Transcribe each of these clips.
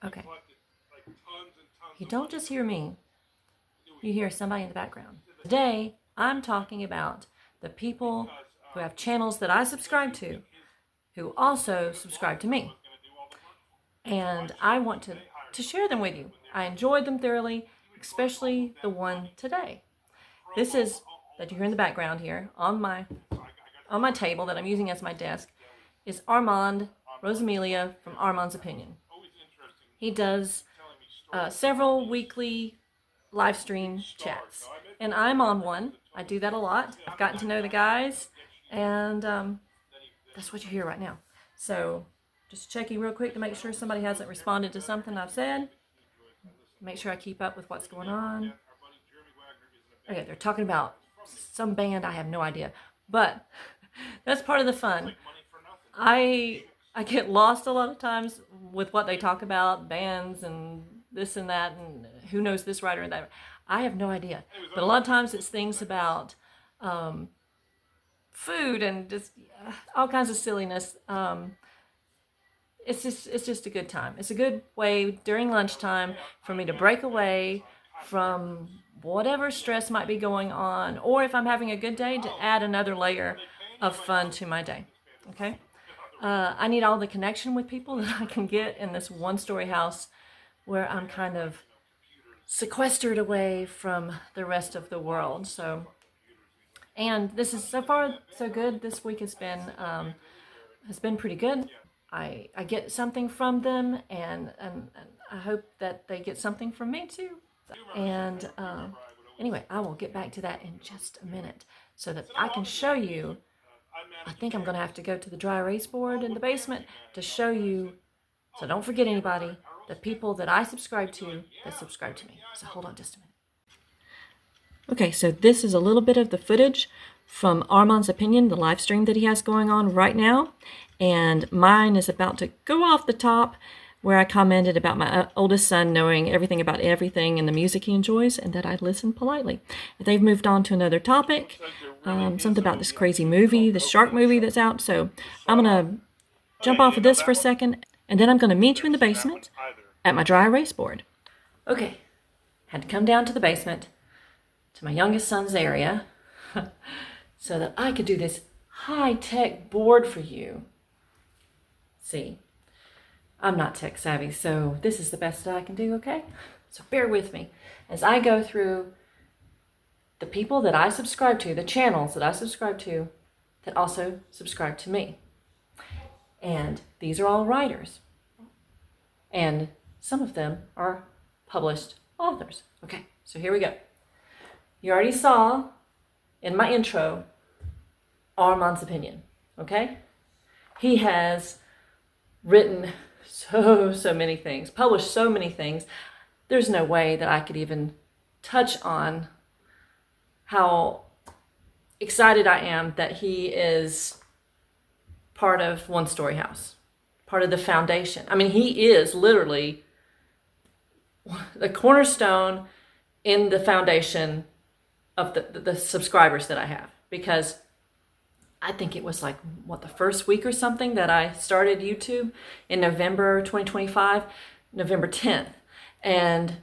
Okay. You don't just hear me, you hear somebody in the background. Today, I'm talking about the people who have channels that I subscribe to, who also subscribe to me. And I want to share them with you. I enjoyed them thoroughly, especially the one today. This is, that you hear in the background here, on my table that I'm using as my desk, is Armand Rosamilia from Armand's Opinion. He does several weekly live stream chats, and I'm on one. I do that a lot. I've gotten to know the guys, and that's what you hear right now. So just checking real quick to make sure somebody hasn't responded to something I've said. Make sure I keep up with what's going on. Okay, they're talking about some band, I have no idea, but that's part of the fun. I get lost a lot of times with what they talk about, bands and this and that, and who knows this writer and that. I have no idea. But a lot of times it's things about food and just all kinds of silliness. It's just a good time. It's a good way during lunchtime for me to break away from whatever stress might be going on, or if I'm having a good day, to add another layer of fun to my day. Okay? I need all the connection with people that I can get in this one-story house where I'm kind of sequestered away from the rest of the world. So, and this is so far so good. This week has been pretty good. I get something from them, and I hope that they get something from me too. And anyway, I will get back to that in just a minute so that I can show you. I think I'm going to have to go to the dry erase board in the basement to show you, so don't forget anybody, the people that I subscribe to that subscribe to me. So hold on just a minute. Okay, so this is a little bit of the footage from Armand's Opinion, the live stream that he has going on right now. And mine is about to go off the top, where I commented about my oldest son knowing everything about everything and the music he enjoys, and that I listen politely. They've moved on to another topic, something about this crazy movie, the shark movie that's out. So I'm going to jump off of this for a second, and then I'm going to meet you in the basement at my dry erase board. Okay, had to come down to the basement, to my youngest son's area, so that I could do this high-tech board for you. See, I'm not tech savvy, so this is the best that I can do, okay? So bear with me as I go through the people that I subscribe to, the channels that I subscribe to, that also subscribe to me. And these are all writers. And some of them are published authors. Okay, so here we go. You already saw in my intro Armand's Opinion, okay? He has written so many things, published so many things. There's no way that I could even touch on how excited I am that he is part of One Story House, part of the foundation. I mean, he is literally the cornerstone in the foundation of the subscribers that I have, because I think it was like, the first week or something that I started YouTube in November 2025, November 10th. And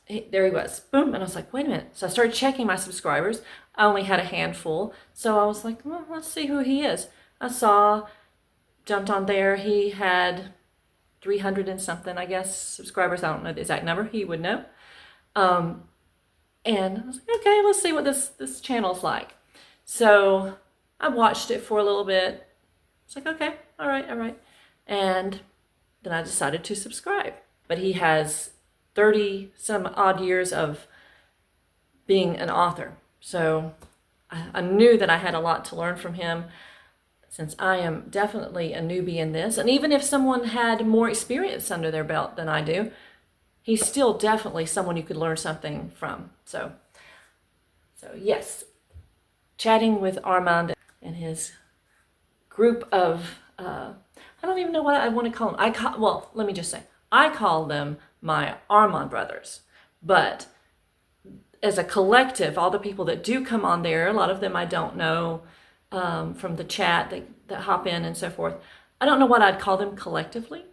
there he was, boom. And I was like, wait a minute. So I started checking my subscribers. I only had a handful. So I was like, well, let's see who he is. Jumped on there. He had 300 and something, I guess, subscribers. I don't know the exact number. He would know. And I was like, okay, let's see what this channel's like. So I watched it for a little bit. It's like, okay, all right. And then I decided to subscribe. But he has 30 some odd years of being an author. So I knew that I had a lot to learn from him, since I am definitely a newbie in this. And even if someone had more experience under their belt than I do, he's still definitely someone you could learn something from. So yes, chatting with Armand and his group of, I don't even know what I want to call them. Let me just say, I call them my Armand brothers. But as a collective, all the people that do come on there, a lot of them I don't know from the chat that hop in and so forth. I don't know what I'd call them collectively,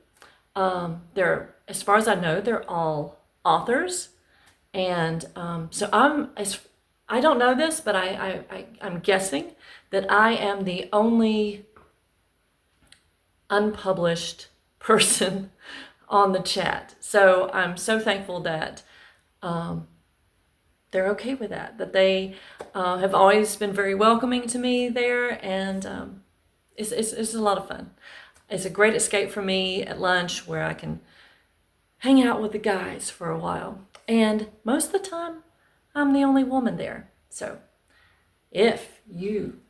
They're, as far as I know, they're all authors. And so I don't know this, but I'm guessing that I am the only unpublished person on the chat. So I'm so thankful that they're okay with that, that they have always been very welcoming to me there, and it's a lot of fun. It's a great escape for me at lunch where I can hang out with the guys for a while. And most of the time, I'm the only woman there. So if you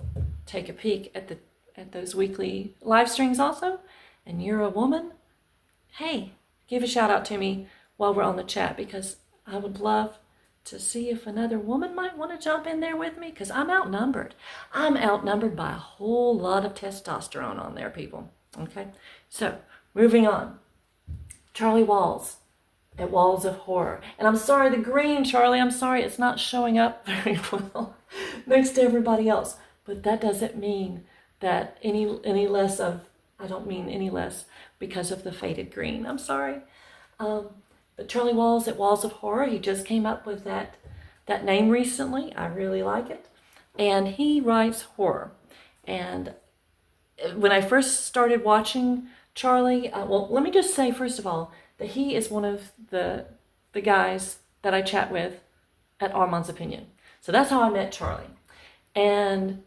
take a peek at those weekly live streams also, and you're a woman, hey, give a shout out to me while we're on the chat, because I would love to see if another woman might want to jump in there with me, because I'm outnumbered. I'm outnumbered by a whole lot of testosterone on there, people. Okay, so moving on. Charlie Walls at Walls of Horror. And I'm sorry, the green, Charlie, I'm sorry it's not showing up very well next to everybody else. But that doesn't mean that any less of, I don't mean any less because of the faded green. I'm sorry. But Charlie Walls at Walls of Horror, he just came up with that name recently. I really like it. And he writes horror. And when I first started watching Charlie, well, let me just say, first of all, that he is one of the guys that I chat with at Armand's Opinion. So that's how I met Charlie. And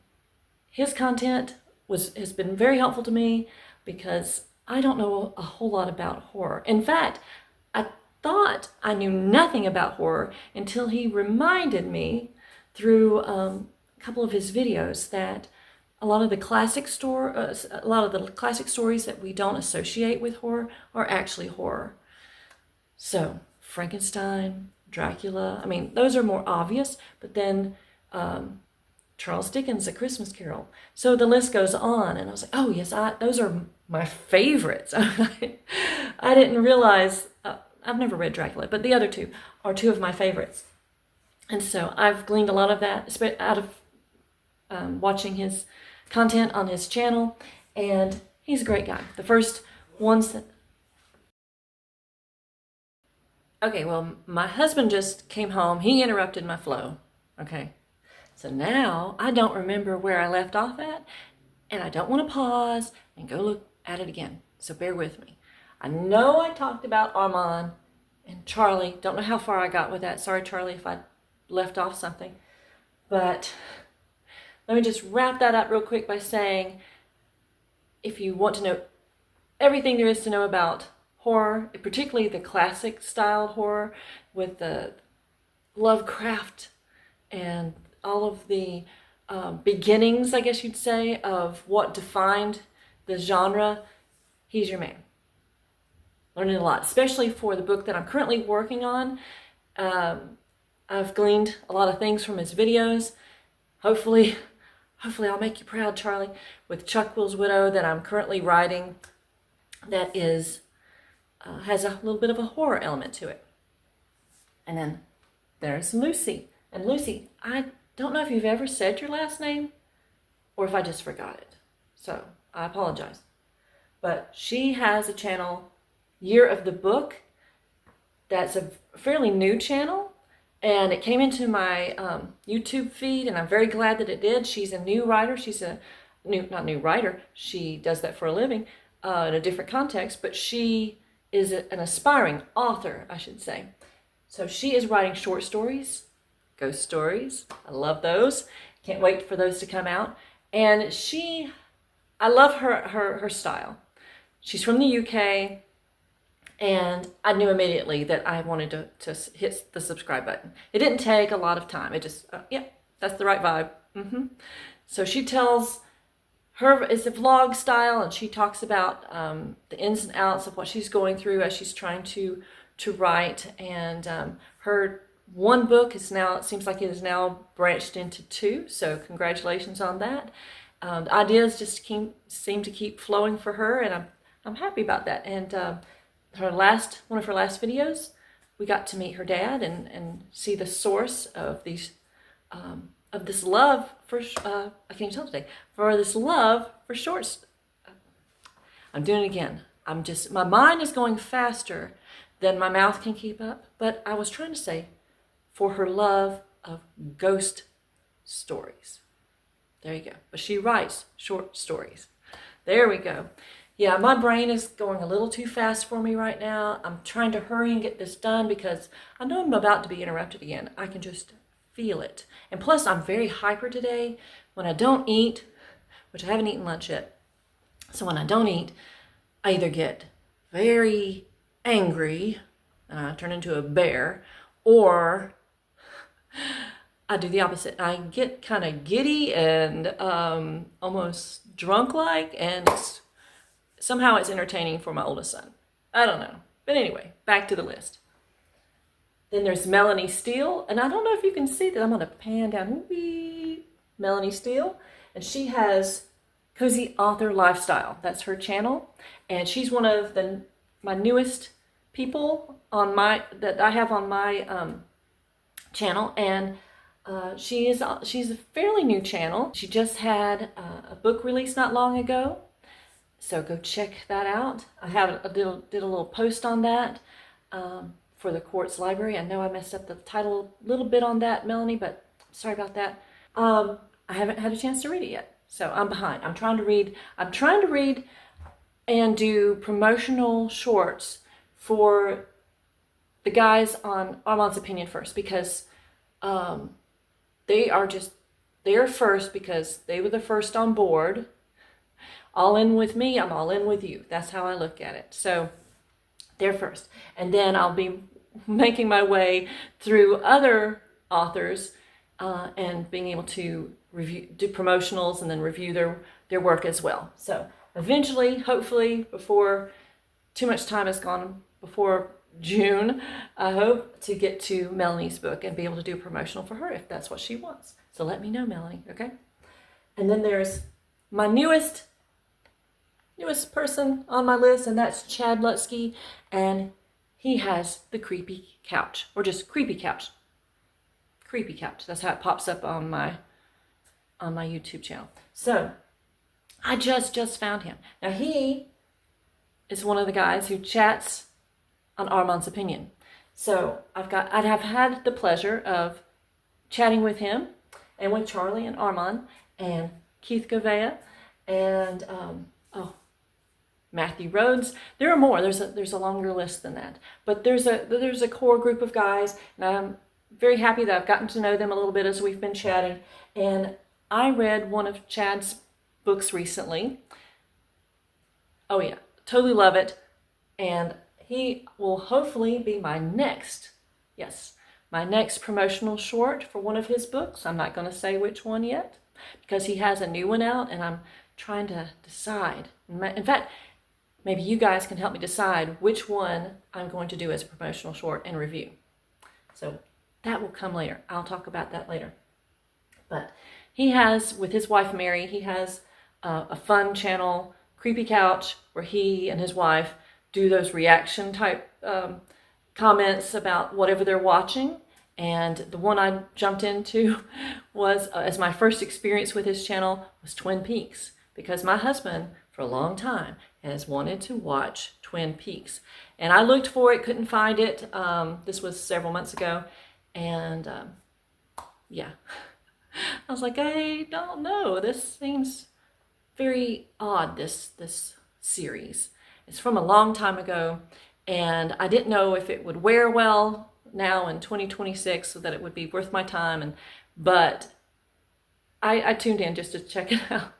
his content has been very helpful to me because I don't know a whole lot about horror. In fact, I thought I knew nothing about horror until he reminded me through a couple of his videos that a lot of the classic stories that we don't associate with horror are actually horror. So Frankenstein, Dracula, I mean, those are more obvious, but then Charles Dickens' A Christmas Carol. So the list goes on, and I was like, oh yes, those are my favorites. I didn't realize, I've never read Dracula, but the other two are two of my favorites. And so I've gleaned a lot of that out of watching his content on his channel, and he's a great guy. The first ones that... Okay, well, my husband just came home. He interrupted my flow. Okay, so now I don't remember where I left off at, and I don't want to pause and go look at it again. So bear with me. I know I talked about Armand and Charlie. Don't know how far I got with that. Sorry, Charlie, if I left off something. But let me just wrap that up real quick by saying, if you want to know everything there is to know about horror, particularly the classic styled horror with the Lovecraft and all of the beginnings, I guess you'd say, of what defined the genre, he's your man. Learning a lot, especially for the book that I'm currently working on. I've gleaned a lot of things from his videos. Hopefully I'll make you proud, Charlie, with Chuck Will's Widow that I'm currently writing, that is has a little bit of a horror element to it. And then there's Lucy. And Lucy, I don't know if you've ever said your last name or if I just forgot it. So I apologize. But she has a channel, Year of the Book, that's a fairly new channel. And it came into my YouTube feed, and I'm very glad that it did. She's a new writer. She's not new writer. She does that for a living in a different context, but she is an aspiring author, I should say. So she is writing short stories, ghost stories. I love those. Can't wait for those to come out. And I love her style. She's from the UK. And I knew immediately that I wanted to hit the subscribe button. It didn't take a lot of time. It just, yeah, that's the right vibe. So she tells it's a vlog style, and she talks about the ins and outs of what she's going through as she's trying to write. And her one book is now, it seems like it is now branched into two. So congratulations on that. The ideas just seem to keep flowing for her, and I'm happy about that. And one of her last videos, we got to meet her dad and see the source of these of this love for I can't tell today, for this love for shorts. I'm doing it again. my mind is going faster than my mouth can keep up. But I was trying to say, for her love of ghost stories. There you go. But she writes short stories. There we go. Yeah, my brain is going a little too fast for me right now. I'm trying to hurry and get this done because I know I'm about to be interrupted again. I can just feel it. And plus, I'm very hyper today. When I don't eat, which I haven't eaten lunch yet, so when I don't eat, I either get very angry and I turn into a bear, or I do the opposite. I get kind of giddy and almost drunk-like, and somehow it's entertaining for my oldest son. I don't know. But anyway, back to the list. Then there's Melanie Steele, and I don't know if you can see that. I'm going to pan down. Whee! Melanie Steele, and she has Cozy Author Lifestyle. That's her channel, and she's one of my newest people that I have on my channel, and she's a fairly new channel. She just had a book release not long ago, so go check that out. I did a little post on that for the Quartz Library. I know I messed up the title a little bit on that, Melanie, but sorry about that. I haven't had a chance to read it yet, so I'm behind. I'm trying to read and do promotional shorts for the guys on Armand's Opinion First, because they're first because they were the first on board. All in with me, I'm all in with you. That's how I look at it. So they're first. And then I'll be making my way through other authors and being able to do promotionals and then review their work as well. So eventually, hopefully, before too much time has gone, before June, I hope to get to Melanie's book and be able to do a promotional for her if that's what she wants. So let me know, Melanie, okay? And then there's my newest person on my list, and that's Chad Lutsky, and he has the Creepy Couch, or just Creepy Couch. Creepy Couch. That's how it pops up on my YouTube channel. So I just found him. Now he is one of the guys who chats on Armand's Opinion. So I'd have had the pleasure of chatting with him and with Charlie and Armand and Keith Govea and Matthew Rhodes. There are more. There's a longer list than that. But there's a core group of guys, and I'm very happy that I've gotten to know them a little bit as we've been chatting. And I read one of Chad's books recently. Oh yeah, totally love it. And he will hopefully be my next promotional short for one of his books. I'm not going to say which one yet because he has a new one out, and I'm trying to decide. In fact, maybe you guys can help me decide which one I'm going to do as a promotional short and review. So that will come later. I'll talk about that later. But he has, with his wife Mary, he has a fun channel, Creepy Couch, where he and his wife do those reaction type comments about whatever they're watching. And the one I jumped into was, as my first experience with his channel, was Twin Peaks, because my husband for a long time has wanted to watch Twin Peaks, and I looked for it, couldn't find it. This was several months ago, and yeah, I was like, I don't know, this seems very odd, this series. It's from a long time ago, and I didn't know if it would wear well now in 2026, so that it would be worth my time. But I tuned in just to check it out.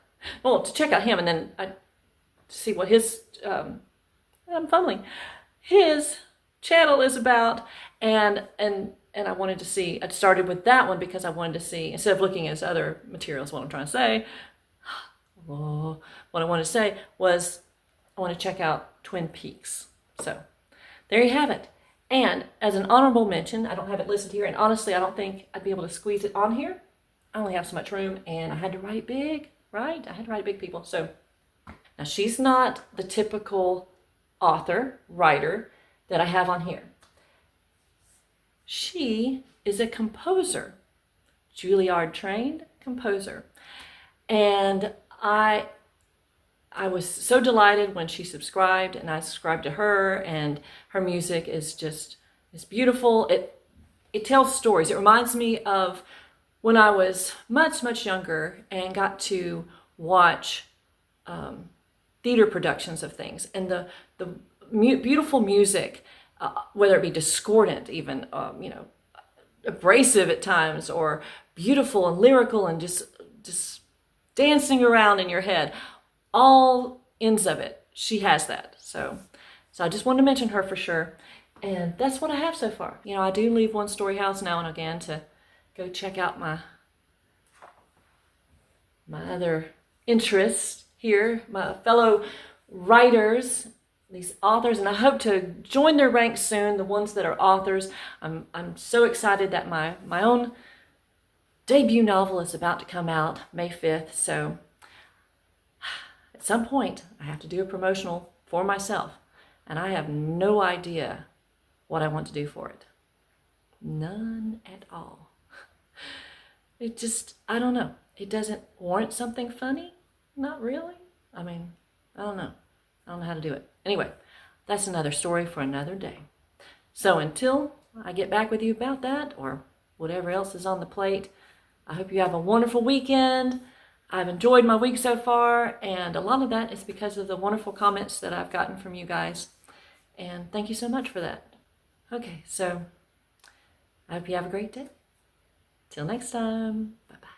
Well, to check out him, and then I see what his I'm fumbling his channel is about, and I wanted to see. I started with that one because I wanted to see, instead of looking at his other materials. What I'm trying to say, what I wanted to say was, I want to check out Twin Peaks. So there you have it. And as an honorable mention, I don't have it listed here, and honestly, I don't think I'd be able to squeeze it on here. I only have so much room, and I had to write it big, right? I had to write it big, people. So now she's not the typical writer that I have on here. She is a composer, Juilliard trained composer. And I I was so delighted when she subscribed, and I subscribed to her, and her music is just, it's beautiful. It tells stories. It reminds me of when I was much younger and got to watch theater productions of things, and the beautiful music, whether it be discordant, even abrasive at times, or beautiful and lyrical and just dancing around in your head. All ends of it, she has that. So I just wanted to mention her for sure. And that's what I have so far. I do leave One Story House now and again to go check out my other interests here, my fellow writers, these authors, and I hope to join their ranks soon, the ones that are authors. I'm so excited that my own debut novel is about to come out May 5th, so at some point I have to do a promotional for myself, and I have no idea what I want to do for it. None at all. It just, I don't know. It doesn't warrant something funny? Not really. I mean, I don't know. I don't know how to do it. Anyway, that's another story for another day. So until I get back with you about that, or whatever else is on the plate, I hope you have a wonderful weekend. I've enjoyed my week so far, and a lot of that is because of the wonderful comments that I've gotten from you guys. And thank you so much for that. Okay, so I hope you have a great day. Till next time. Bye-bye.